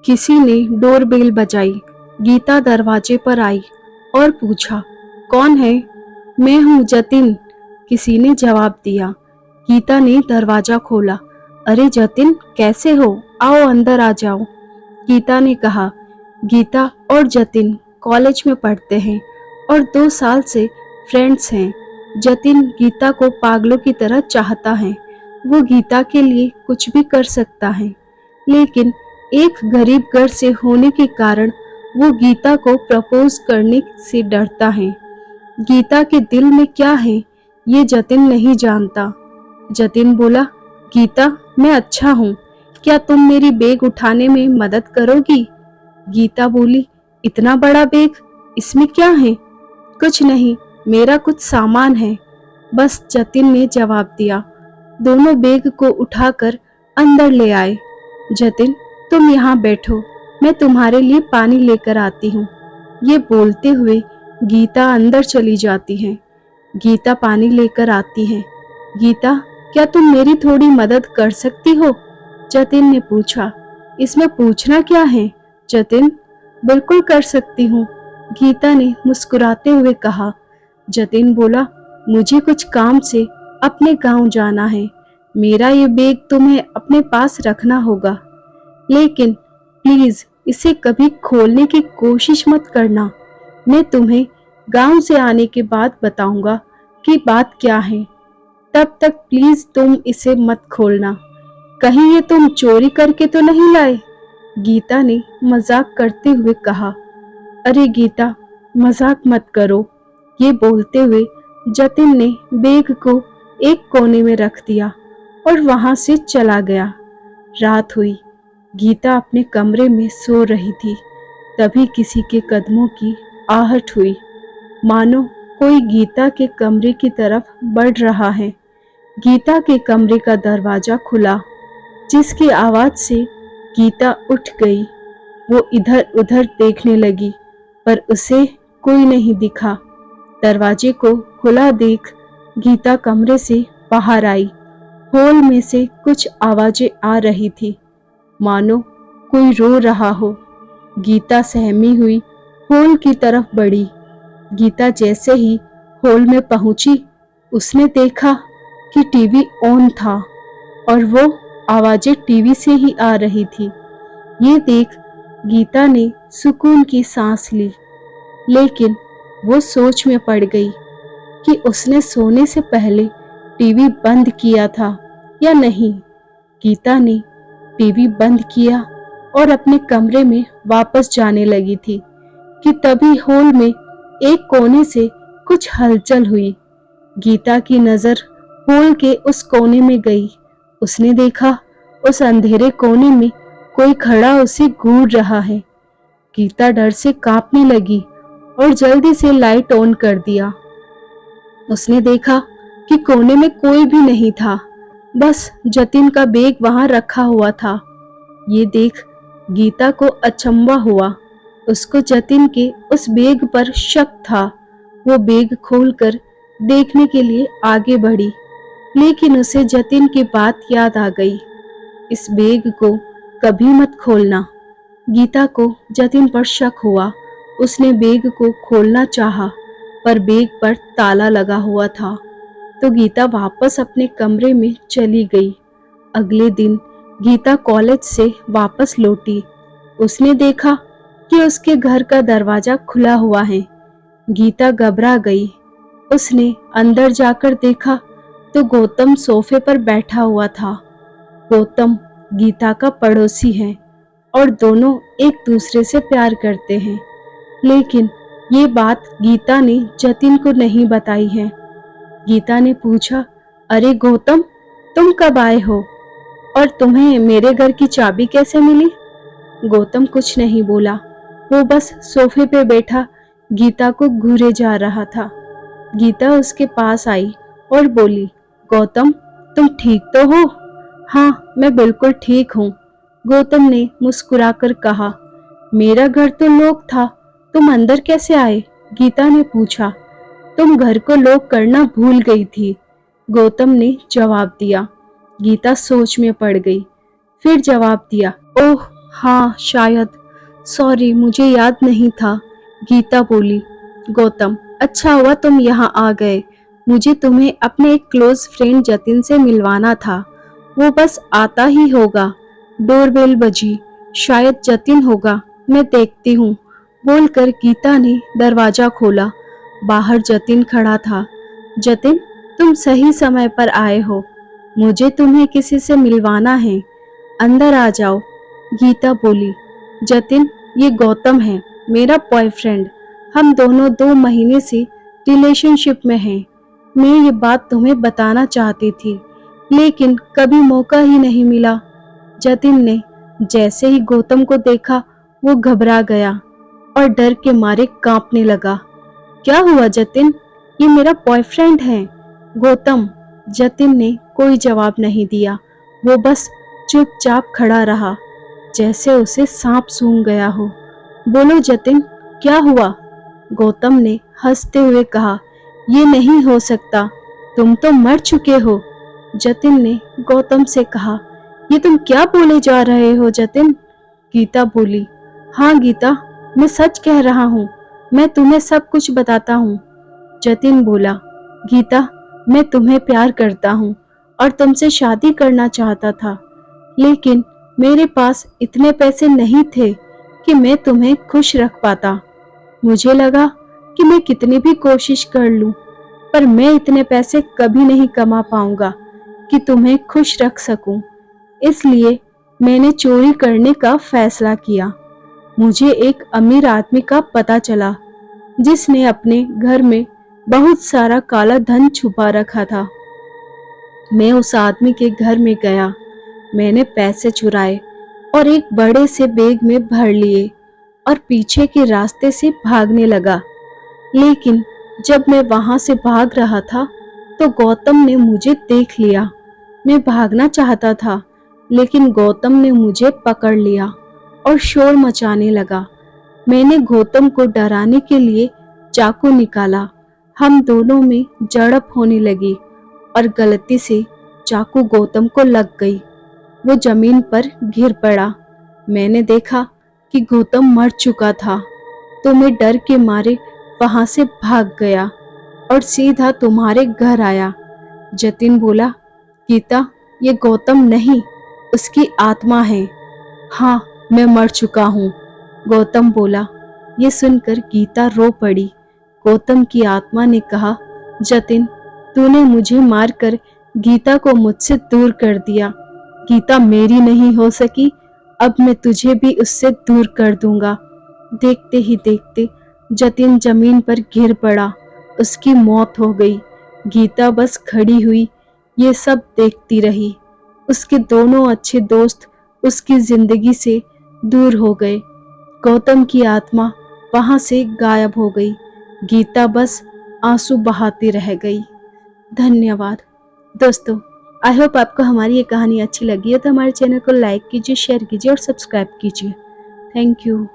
किसी ने डोरबेल बजाई। गीता दरवाजे पर आई और पूछा, कौन है? मैं हूँ, जतिन, किसी ने जवाब दिया। गीता ने दरवाजा खोला। अरे जतिन, कैसे हो? आओ अंदर आ जाओ, गीता ने कहा। गीता और जतिन कॉलेज में पढ़ते हैं और 2 साल से फ्रेंड्स हैं। जतिन गीता को पागलों की तरह चाहता है। वो गीता के लिए कुछ भी कर सकता है, लेकिन एक गरीब घर से होने के कारण वो गीता को प्रपोज करने से डरता है। गीता के दिल में क्या है ये जतिन नहीं जानता। जतिन बोला, गीता, मैं अच्छा हूँ, क्या तुम मेरी बैग उठाने में मदद करोगी? गीता बोली, इतना बड़ा बैग, इसमें क्या है? कुछ नहीं, मेरा कुछ सामान है बस, जतिन ने जवाब दिया। दोनों बैग को उठाकर अंदर ले आए। जतिन, तुम यहाँ बैठो, मैं तुम्हारे लिए पानी लेकर आती हूँ। ये बोलते हुए गीता अंदर चली जाती है। गीता पानी लेकर आती है। गीता, क्या तुम मेरी थोड़ी मदद कर सकती हो? जतिन ने पूछा। इसमें पूछना क्या है जतिन, बिल्कुल कर सकती हूँ, गीता ने मुस्कुराते हुए कहा। जतिन बोला, मुझे कुछ काम से अपने गांव जाना है, मेरा ये बैग तुम्हें अपने पास रखना होगा, लेकिन प्लीज इसे कभी खोलने की कोशिश मत करना। मैं तुम्हें गांव से आने के बाद बताऊंगा कि बात क्या है, तब तक प्लीज तुम इसे मत खोलना। कहीं ये तुम चोरी करके तो नहीं लाए? गीता ने मजाक करते हुए कहा। अरे गीता, मजाक मत करो, ये बोलते हुए जतिन ने बैग को एक कोने में रख दिया और वहां से चला गया। रात हुई। गीता अपने कमरे में सो रही थी, तभी किसी के कदमों की आहट हुई, मानो कोई गीता के कमरे की तरफ बढ़ रहा है। गीता के कमरे का दरवाजा खुला, जिसकी आवाज से गीता उठ गई। वो इधर उधर देखने लगी, पर उसे कोई नहीं दिखा। दरवाजे को खुला देख गीता कमरे से बाहर आई। हॉल में से कुछ आवाजें आ रही थी, मानो कोई रो रहा हो। गीता सहमी हुई हॉल की तरफ बढ़ी। गीता जैसे ही हॉल में पहुंची, उसने देखा कि टीवी ऑन था और वो आवाजें टीवी से ही आ रही थी। ये देख गीता ने सुकून की सांस ली, लेकिन वो सोच में पड़ गई कि उसने सोने से पहले टीवी बंद किया था या नहीं। गीता ने टीवी बंद किया और अपने कमरे में वापस जाने लगी थी कि तभी हॉल में एक कोने से कुछ हलचल हुई। गीता की नजर हॉल के उस कोने में गई। उसने देखा उस अंधेरे कोने में कोई खड़ा उसे घूर रहा है। गीता डर से कांपने लगी और जल्दी से लाइट ऑन कर दिया। उसने देखा कि कोने में कोई भी नहीं था, बस जतिन का बैग वहां रखा हुआ था। ये देख गीता को अचंभा हुआ। उसको जतिन के उस बैग पर शक था। वो बैग खोलकर देखने के लिए आगे बढ़ी, लेकिन उसे जतिन की बात याद आ गई। इस बैग को कभी मत खोलना। गीता को जतिन पर शक हुआ। उसने बैग को खोलना चाहा, पर बैग पर ताला लगा हुआ था, तो गीता वापस अपने कमरे में चली गई। अगले दिन गीता कॉलेज से वापस लौटी। उसने देखा कि उसके घर का दरवाजा खुला हुआ है। गीता घबरा गई। उसने अंदर जाकर देखा तो गौतम सोफे पर बैठा हुआ था। गौतम गीता का पड़ोसी है और दोनों एक दूसरे से प्यार करते हैं, लेकिन ये बात गीता ने जतिन को नहीं बताई है। गीता ने पूछा, अरे गौतम, तुम कब आए हो और तुम्हें मेरे घर की चाबी कैसे मिली? गौतम कुछ नहीं बोला। वो बस सोफे पे बैठा गीता को घूरे जा रहा था। गीता उसके पास आई और बोली, गौतम, तुम ठीक तो हो? हाँ, मैं बिल्कुल ठीक हूँ, गौतम ने मुस्कुराकर कहा। मेरा घर तो लॉक था, तुम अंदर कैसे आए? गीता ने पूछा। तुम घर को लॉक करना भूल गई थी, गौतम ने जवाब दिया। गीता सोच में पड़ गई, फिर जवाब दिया, ओह हाँ शायद, सॉरी मुझे याद नहीं था, गीता बोली। गौतम, अच्छा हुआ तुम यहाँ आ गए, मुझे तुम्हें अपने एक क्लोज फ्रेंड जतिन से मिलवाना था, वो बस आता ही होगा। डोरबेल बजी, शायद जतिन होगा, मैं देखती हूँ, बोलकर गीता ने दरवाजा खोला। बाहर जतिन खड़ा था। जतिन, तुम सही समय पर आए हो, मुझे तुम्हें किसी से मिलवाना है, अंदर आ जाओ, गीता बोली। जतिन, ये गौतम है, मेरा बॉयफ्रेंड, हम दोनों 2 महीने से रिलेशनशिप में हैं। मैं ये बात तुम्हें बताना चाहती थी, लेकिन कभी मौका ही नहीं मिला। जतिन ने जैसे ही गौतम को देखा, वो घबरा गया और डर के मारे कांपने लगा। क्या हुआ जतिन, ये मेरा बॉयफ्रेंड है। गौतम। जतिन ने कोई जवाब नहीं दिया, वो बस चुपचाप खड़ा रहा, जैसे उसे सांप सूंघ गया हो। बोलो जतिन, क्या हुआ? गौतम ने हंसते हुए कहा, ये नहीं हो सकता, तुम तो मर चुके हो। जतिन ने गौतम से कहा, ये तुम क्या बोले जा रहे हो जतिन? गीता बोली, हाँ गीता, मैं सच कह रहा हूँ, मैं तुम्हें सब कुछ बताता हूँ। जतिन बोला, गीता, मैं तुम्हें प्यार करता हूँ और तुमसे शादी करना चाहता था, लेकिन मेरे पास इतने पैसे नहीं थे कि मैं तुम्हें खुश रख पाता। मुझे लगा कि मैं कितनी भी कोशिश कर लूं, पर मैं इतने पैसे कभी नहीं कमा पाऊंगा कि तुम्हें खुश रख सकूं। इसलिए मैंने चोरी करने का फैसला किया। मुझे एक अमीर आदमी का पता चला, जिसने अपने घर में बहुत सारा काला धन छुपा रखा था। मैं उस आदमी के घर में गया, मैंने पैसे चुराए और एक बड़े से बैग में भर लिए और पीछे के रास्ते से भागने लगा। लेकिन जब मैं वहां से भाग रहा था, तो गौतम ने मुझे देख लिया। मैं भागना चाहता था, लेकिन गौतम ने मुझे पकड़ लिया और शोर मचाने लगा। मैंने गौतम को डराने के लिए चाकू निकाला। हम दोनों में झड़प होने लगी और गलती से चाकू गौतम को लग गई। वो जमीन पर गिर पड़ा। मैंने देखा कि गौतम मर चुका था, तो मैं डर के मारे वहां से भाग गया और सीधा तुम्हारे घर आया। जतिन बोला, गीता, ये गौतम नहीं, उसकी आत्मा है। हाँ, मैं मर चुका हूँ, गौतम बोला। ये सुनकर गीता रो पड़ी। गौतम की आत्मा ने कहा, जतिन, तूने मुझे मारकर गीता को मुझसे दूर कर दिया। गीता मेरी नहीं हो सकी, अब मैं तुझे भी उससे दूर कर दूंगा। देखते ही देखते जतिन जमीन पर गिर पड़ा, उसकी मौत हो गई। गीता बस खड़ी हुई, ये सब देखती रही। उसके दोनों अच्छे दोस्त उसकी जिंदगी से दूर हो गए। गौतम की आत्मा वहां से गायब हो गई। गीता बस आंसू बहाती रह गई। धन्यवाद दोस्तों। आई होप आपको हमारी ये कहानी अच्छी लगी है, तो हमारे चैनल को लाइक कीजिए, शेयर कीजिए और सब्सक्राइब कीजिए। Thank you.